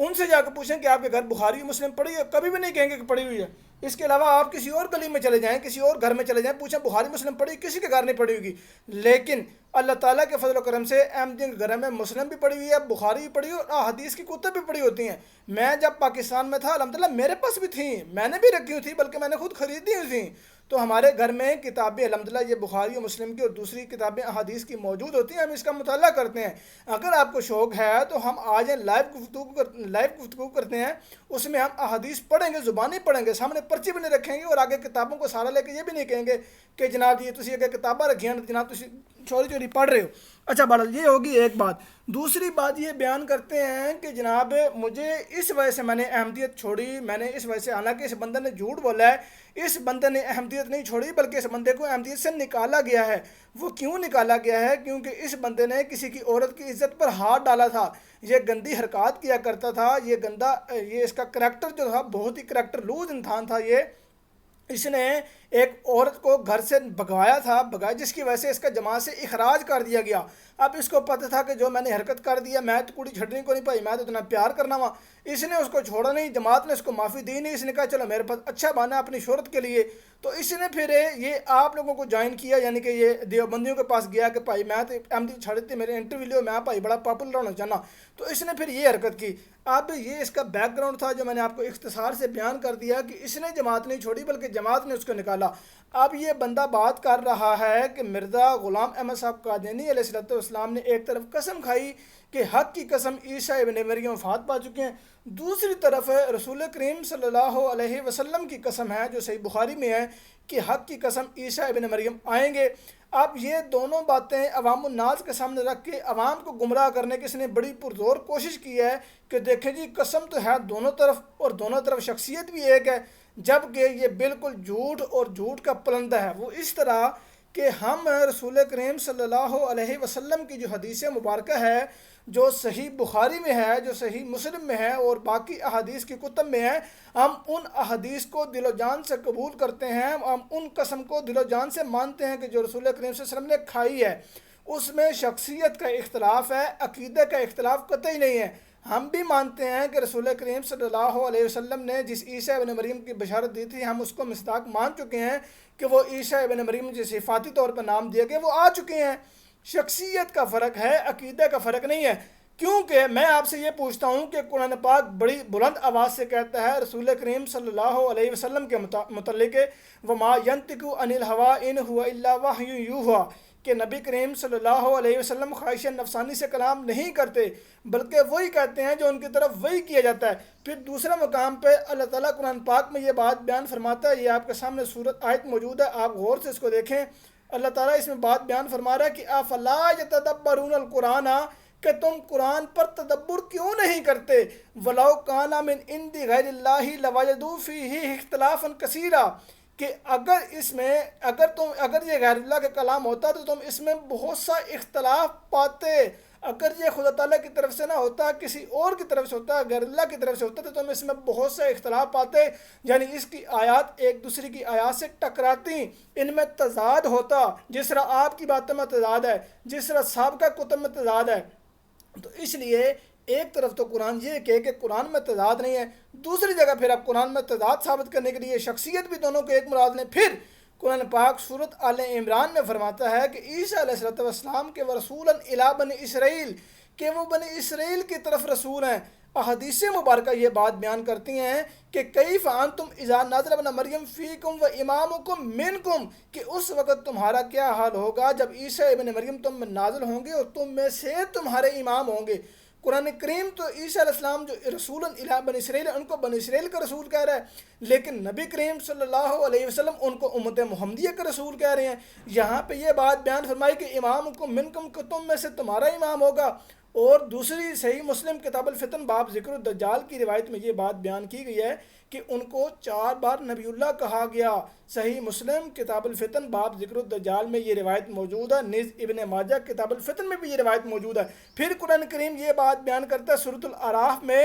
ان سے جا کے پوچھیں کہ آپ کے گھر بخاری مسلم پڑھی ہے، کبھی بھی نہیں کہیں گے کہ پڑھی ہوئی ہے۔ اس کے علاوہ آپ کسی اور گلی میں چلے جائیں، کسی اور گھر میں چلے جائیں، پوچھیں بخاری مسلم پڑھی، کسی کے گھر نہیں پڑھی ہوگی۔ لیکن اللہ تعالیٰ کے فضل و کرم سے احمدیوں کے گھر میں مسلم بھی پڑھی ہوئی ہے، بخاری بھی پڑھی ہوئی ہے، اور حدیث کی کتب بھی پڑھی ہوتی ہیں۔ میں جب پاکستان میں تھا الحمدللہ میرے پاس بھی تھیں، میں نے بھی رکھی ہوئی تھی، بلکہ میں نے خود خریدی ہوئی تھیں۔ تو ہمارے گھر میں کتابیں الحمدللہ یہ بخاری و مسلم کی اور دوسری کتابیں احادیث کی موجود ہوتی ہیں، ہم اس کا مطالعہ کرتے ہیں۔ اگر آپ کو شوق ہے تو ہم آ جائیں، لائیو گفتگو کرتے ہیں، اس میں ہم احادیث پڑھیں گے، زبانی پڑھیں گے، سامنے پرچی بھی نہیں رکھیں گے، اور آگے کتابوں کو سارا لے کے یہ بھی نہیں کہیں گے کہ جناب یہ تسی اگر کتابیں رکھی ہیں جناب تسی چوری چوری پڑھ رہے ہو۔ اچھا بہرحال یہ ہوگی ایک بات۔ دوسری بات یہ بیان کرتے ہیں کہ جناب مجھے اس وجہ سے میں نے احمدیت چھوڑی، میں نے اس وجہ سے، حالانکہ اس بندے نے جھوٹ بولا ہے، اس بندے نے احمدیت نہیں چھوڑی بلکہ اس بندے کو احمدیت سے نکالا گیا ہے۔ وہ کیوں نکالا گیا ہے؟ کیونکہ اس بندے نے کسی کی عورت کی عزت پر ہاتھ ڈالا تھا، یہ گندی حرکات کیا کرتا تھا، یہ اس کا کریکٹر جو تھا بہت ہی کریکٹر لوز انسان تھا۔ اس نے ایک عورت کو گھر سے بھگایا تھا، جس کی وجہ سے اس کا جماعت سے اخراج کر دیا گیا۔ اب اس کو پتہ تھا کہ جو میں نے حرکت کر دیا، میں تو کڑی چھڑنی کو نہیں پائی، میں تو اتنا پیار کرنا ہوا۔ اس نے اس کو چھوڑا نہیں، جماعت نے اس کو معافی دی نہیں، اس نے کہا چلو میرے پاس اچھا بہانہ اپنی شہرت کے لیے۔ تو اس نے پھر یہ آپ لوگوں کو جوائن کیا، یعنی کہ یہ دیوبندیوں کے پاس گیا کہ بھائی میں تو احمدی چھڑ دیتے، میرے انٹرویو لیو، میں بھائی بڑا پاپولر ہونا چاہنا۔ تو اس نے پھر یہ حرکت کی۔ اب یہ اس کا بیک گراؤنڈ تھا جو میں نے آپ کو اختصار سے بیان کر دیا کہ اس نے جماعت نہیں چھوڑی بلکہ جماعت نے اس کو نکالا۔ اب یہ بندہ بات کر رہا ہے کہ مرزا غلام احمد صاحب قادیانی علیہ السلام نے ایک طرف قسم کھائی کہ حق کی قسم عیسیٰ ابن مریم وفات پا چکے ہیں، دوسری طرف رسول کریم صلی اللہ علیہ وسلم کی قسم ہے جو صحیح بخاری میں ہے کہ حق کی قسم عیسیٰ ابن مریم آئیں گے۔ اب یہ دونوں باتیں عوام الناس کے سامنے رکھ کے عوام کو گمراہ کرنے کی اس نے بڑی پرزور کوشش کی ہے کہ دیکھیں جی قسم تو ہے دونوں طرف، اور دونوں طرف شخصیت بھی ایک ہے، جبکہ یہ بالکل جھوٹ اور جھوٹ کا پلندہ ہے۔ وہ اس طرح کہ ہم رسول کریم صلی اللہ علیہ وسلم کی جو حدیث مبارکہ ہے، جو صحیح بخاری میں ہے، جو صحیح مسلم میں ہے اور باقی احادیث کی کتب میں ہے، ہم ان احادیث کو دل و جان سے قبول کرتے ہیں، ہم ان قسم کو دل و جان سے مانتے ہیں کہ جو رسول کریم صلی اللہ علیہ وسلم نے کھائی ہے۔ اس میں شخصیت کا اختلاف ہے، عقیدہ کا اختلاف قطعی نہیں ہے۔ ہم بھی مانتے ہیں کہ رسول کریم صلی اللہ علیہ وسلم نے جس عیسیٰ ابن مریم کی بشارت دی تھی، ہم اس کو مصداق مان چکے ہیں کہ وہ عیسیٰ ابن مریم جس صفاتی طور پر نام دیا گیا وہ آ چکے ہیں۔ شخصیت کا فرق ہے، عقیدہ کا فرق نہیں ہے۔ کیونکہ میں آپ سے یہ پوچھتا ہوں کہ قرآن پاک بڑی بلند آواز سے کہتا ہے رسول کریم صلی اللہ علیہ وسلم کے متعلق وَمَا يَنْطِقُ عَنِ الْهَوَىٰ إِنْ هُوَ إِلَّا وَحْيٌ يُوحَىٰ، کہ نبی کریم صلی اللہ علیہ وسلم خواہش نفسانی سے کلام نہیں کرتے بلکہ وہی کہتے ہیں جو ان کی طرف وہی کیا جاتا ہے۔ پھر دوسرے مقام پہ اللہ تعالیٰ قرآن پاک میں یہ بات بیان فرماتا ہے، یہ آپ کے سامنے سورت آیت موجود ہے، آپ غور سے اس کو دیکھیں۔ اللہ تعالیٰ اس میں بات بیان فرما رہا ہے کہ أَفَلَا يَتَدَبَّرُونَ الْقُرْآنَ، کہ تم قرآن پر تدبر کیوں نہیں کرتے؟ وَلَوْ كَانَ مِنْ عِنْدِ غَيْرِ اللَّهِ لَوَجَدُوا فِيهِ اخْتِلَافًا كَثِيرًا، کہ اگر یہ غیر اللہ کا کلام ہوتا تو تم اس میں بہت سا اختلاف پاتے۔ اگر یہ خدا تعالیٰ کی طرف سے نہ ہوتا، کسی اور کی طرف سے ہوتا، غیر اللہ کی طرف سے ہوتا تو تم اس میں بہت سا اختلاف پاتے، یعنی اس کی آیات ایک دوسری کی آیات سے ٹکراتی، ان میں تضاد ہوتا، جس طرح آپ کی باتوں میں تضاد ہے، جس طرح سابقہ کتب میں تضاد ہے۔ تو اس لیے ایک طرف تو قرآن یہ کہ قرآن میں تضاد نہیں ہے، دوسری جگہ پھر آپ قرآن میں تضاد ثابت کرنے کے لیے شخصیت بھی دونوں کو ایک مراد لیں۔ پھر قرآن پاک سورت آل عمران میں فرماتا ہے کہ عیسیٰ علیہ السلام کے ورسولاً الی بنی اسرائیل، کہ وہ بنی اسرائیل کی طرف رسول ہیں۔ احادیث مبارکہ یہ بات بیان کرتی ہیں کہ کیف انتم اذا نزل ابن مریم فیکم و امامکم منکم، کہ اس وقت تمہارا کیا حال ہوگا جب عیسیٰ ابن مریم تم میں نازل ہوں گے اور تم میں سے تمہارے امام ہوں گے۔ قرآن کریم تو عیسیٰ علیہ السلام جو رسول الی بنی اسرائیل ان کو بنی اسرائیل کا رسول کہہ رہا ہے، لیکن نبی کریم صلی اللہ علیہ وسلم ان کو امت محمدیہ کا رسول کہہ رہے ہیں۔ یہاں پہ یہ بات بیان فرمائی کہ امامکم منکم، کہ تم میں سے تمہارا امام ہوگا۔ اور دوسری صحیح مسلم کتاب الفتن باب ذکر الدجال کی روایت میں یہ بات بیان کی گئی ہے کہ ان کو 4 بار نبی اللہ کہا گیا۔ صحیح مسلم کتاب الفتن باب ذکر الدجال میں یہ روایت موجود ہے، نیز ابن ماجہ کتاب الفتن میں بھی یہ روایت موجود ہے۔ پھر قرآن کریم یہ بات بیان کرتا ہے سورۃ الاعراف میں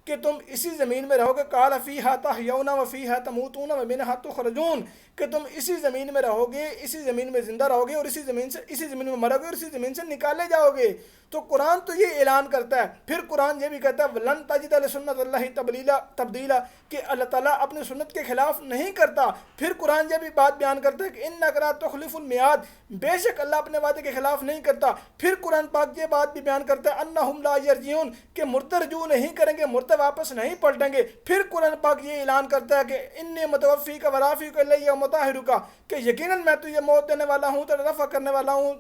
کہ تم اسی زمین میں رہو گے، قال فیہا تحیون وفیہا تموتون ومنہا تخرجون، کہ تم اسی زمین میں رہو گے، اسی زمین میں زندہ رہو گے، اور اسی زمین میں مرو گے، اور اسی زمین سے نکالے جاؤ گے۔ تو قرآن تو یہ اعلان کرتا ہے، پھر قرآن یہ بھی کہتا ہے وَلَن تَجِدَ لِسُنَّتِ اللَّهِ تبدیلا، کہ اللہ تعالیٰ اپنی سنت کے خلاف نہیں کرتا۔ پھر قرآن یہ بھی بات بیان کرتا ہے کہ اِنَّکَ لَا تُخْلِفُ الْمِیعَاد، بے شک اللہ اپنے وعدے کے خلاف نہیں کرتا۔ پھر قرآن پاک یہ بات بھی بیان کرتا ہے اَنَّهُمْ لَا يَرْجِعُونَ، کہ مردہ رجوع نہیں کریں گے، مردہ واپس نہیں پلٹیں گے۔ پھر قرآن پاک یہ اعلان کرتا ہے کہ اِنِّی مُتَوَفِّیکَ وَرَافِعُکَ اِلَیَّ وَمُطَہِّرُکَ، کہ یقیناً میں تجھے موت دینے والا ہوں، تو رفع کرنے والا ہوں۔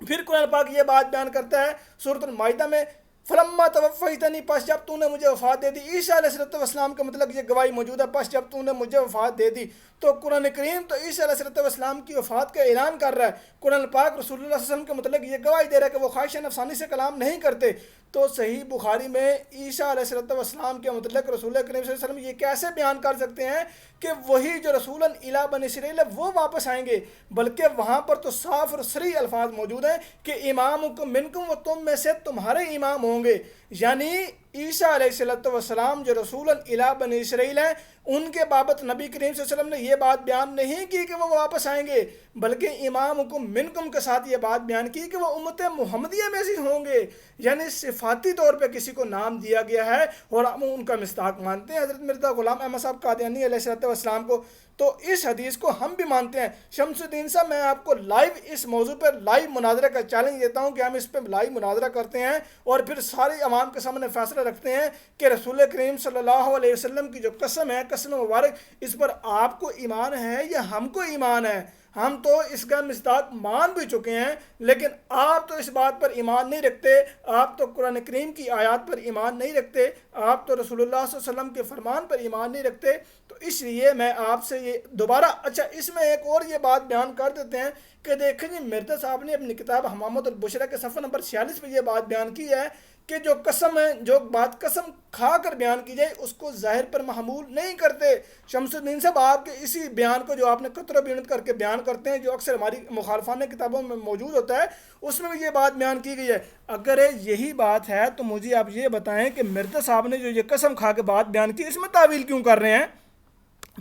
پھر قرآن پاک یہ بات بیان کرتا ہے سورۃ المائدہ میں فلما توفیتنی، پس جب تو نے مجھے وفات دے دی۔ عیسیٰ علیہ السلام کا مطلب یہ گواہی موجود ہے، پس جب تو نے مجھے وفات دے دی۔ تو قرآن کریم تو عیسیٰ علیہ السلام کی وفات کا اعلان کر رہا ہے، قرآن پاک رسول اللہ صلی اللہ علیہ وسلم کے متعلق یہ گواہی دے رہا ہے کہ وہ خواہش نفسانی سے کلام نہیں کرتے۔ تو صحیح بخاری میں عیسیٰ علیہ السلام کے متعلق رسول کریم صلی اللہ علیہ وسلم یہ کیسے بیان کر سکتے ہیں کہ وہی جو رسولاً الی بنی اسرائیل ہے وہ واپس آئیں گے، بلکہ وہاں پر تو صاف اور صریح الفاظ موجود ہیں کہ امامکم منکم، و تم میں سے تمہارے امام ہوں گے۔ یعنی عیسیٰ علیہ السلام جو رسولاً الی بنی اسرائیل ہیں، ان کے بابت نبی کریم صلی اللہ علیہ وسلم نے یہ بات بیان نہیں کی کہ وہ واپس آئیں گے، بلکہ امامکم منکم کے ساتھ یہ بات بیان کی کہ وہ امت محمدیہ میں سے ہوں گے۔ یعنی صفاتی طور پہ کسی کو نام دیا گیا ہے اور ہم ان کا مصداق مانتے ہیں حضرت مرزا غلام احمد صاحب قادیانی علیہ السلام کو، تو اس حدیث کو ہم بھی مانتے ہیں۔ شمس الدین صاحب، میں آپ کو لائیو اس موضوع پر لائیو مناظرہ کا چیلنج دیتا ہوں کہ ہم اس پہ لائیو مناظرہ کرتے ہیں اور پھر سارے عوام کے سامنے فیصلہ رکھتے ہیں کہ رسول کریم صلی اللہ علیہ وسلم کی جو قسم ہے، قسم مبارک، اس پر آپ کو ایمان ہے یا ہم کو ایمان ہے؟ ہم تو اس کا مصداق مان بھی چکے ہیں، لیکن آپ تو اس بات پر ایمان نہیں رکھتے، آپ تو قرآن کریم کی آیات پر ایمان نہیں رکھتے، آپ تو رسول اللہ صلی اللہ علیہ وسلم کے فرمان پر ایمان نہیں رکھتے۔ تو اس لیے میں آپ سے یہ دوبارہ اس میں ایک اور یہ بات بیان کر دیتے ہیں کہ دیکھیں جی، مرزا صاحب نے اپنی کتاب حمامۃ البشریٰ کے صفحہ نمبر 46 پہ یہ بات بیان کی ہے کہ جو قسم ہے، جو بات قسم کھا کر بیان کی جائے اس کو ظاہر پر محمول نہیں کرتے۔ شمس الدین صاحب، آپ کے اسی بیان کو جو آپ نے قطر بیانت کر کے بیان کرتے ہیں، جو اکثر ہماری مخالفان کتابوں میں موجود ہوتا ہے، اس میں بھی یہ بات بیان کی گئی ہے۔ اگر یہی بات ہے تو مجھے آپ یہ بتائیں کہ مرزا صاحب نے جو یہ قسم کھا کے بات بیان کی، اس میں تعویل کیوں کر رہے ہیں؟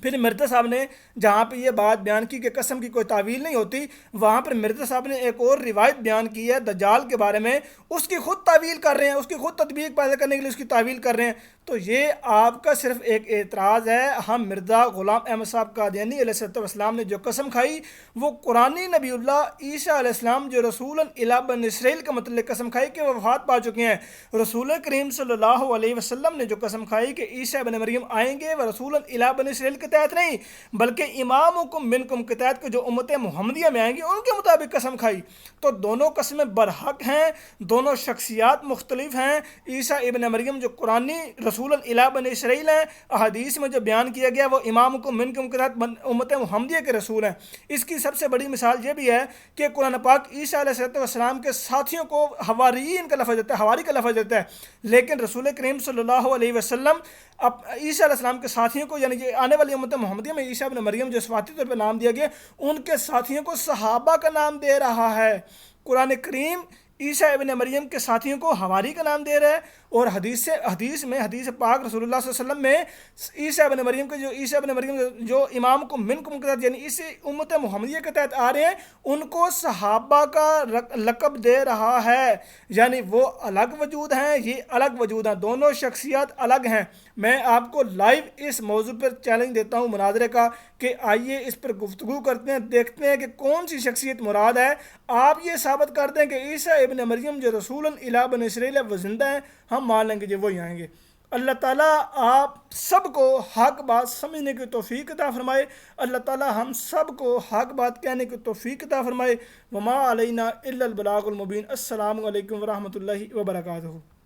پھر مرزا صاحب نے جہاں پہ یہ بات بیان کی کہ قسم کی کوئی تعویل نہیں ہوتی، وہاں پر مرزا صاحب نے ایک اور روایت بیان کی ہے دجال کے بارے میں، اس کی خود تعویل کر رہے ہیں، اس کی خود تطبیق پیدا کرنے کے لیے اس کی تعویل کر رہے ہیں۔ تو یہ آپ کا صرف ایک اعتراض ہے۔ ہم مرزا غلام احمد صاحب قادیانی علیہ السلام نے جو قسم کھائی وہ قرآنی نبی اللہ عیسیٰ علیہ السلام جو رسول الی بنی اسرائیل کے متعلق قسم کھائی کہ وہ وفات پا چکے ہیں۔ رسول کریم صلی اللہ علیہ وسلم نے جو قسم کھائی کہ عیسیٰ ابن مریم آئیں گے، وہ رسول الی بنی اسرائیل کے تحت نہیں بلکہ امامکم منکم کے تحت جو امت محمدیہ میں آئیں گی ان کے مطابق قسم کھائی۔ تو دونوں قسمیں برحق ہیں، دونوں شخصیات مختلف ہیں۔ عیسیٰ ابن مریم جو قرآنی رسول الی بنی اسرائیل ہیں، احادیث میں جو بیان کیا گیا وہ امامکم منکم کے تحت امت محمدیہ کے رسول ہیں۔ اس کی سب سے بڑی مثال یہ بھی ہے کہ قرآن پاک عیسیٰ علیہ السلام کے ساتھیوں کو حواریین کا لفظ دیتا ہے، حواری کا لفظ دیتا ہے، لیکن رسول کریم صلی اللہ علیہ وسلم عیسیٰ علیہ السلام کے ساتھیوں کو، یعنی کہ آنے والی امت محمدیہ میں عیسیٰ ابن مریم جو صفاتی طور پہ نام دیا گیا، ان کے ساتھیوں کو صحابہ کا نام دے رہا ہے۔ قرآن کریم عیسیٰ ابن مریم کے ساتھیوں کو حواری کا نام دے رہا ہے، اور حدیث پاک رسول اللہ صلی اللہ علیہ وسلم میں عیسیٰ ابن مریم جو امامکم منکم کے تحت یعنی اسی امت محمدیہ کے تحت آ رہے ہیں، ان کو صحابہ کا لقب دے رہا ہے۔ یعنی وہ الگ وجود ہیں، یہ الگ وجود ہیں، دونوں شخصیات الگ ہیں۔ میں آپ کو لائیو اس موضوع پر چیلنج دیتا ہوں مناظرے کا کہ آئیے اس پر گفتگو کرتے ہیں، دیکھتے ہیں کہ کون سی شخصیت مراد ہے۔ آپ یہ ثابت کر دیں کہ عیسیٰ ابن مریم جو رسول الی بنی اسرائیل ہے وہ زندہ ہیں، ہم مان لیں گے جو وہی آئیں گے۔ اللہ تعالیٰ آپ سب کو حق بات سمجھنے کی توفیق عطا فرمائے، اللہ تعالیٰ ہم سب کو حق بات کہنے کی توفیق عطا فرمائے۔ وما علینا الا البلاغ المبین۔ السلام علیکم ورحمۃ اللہ وبرکاتہ۔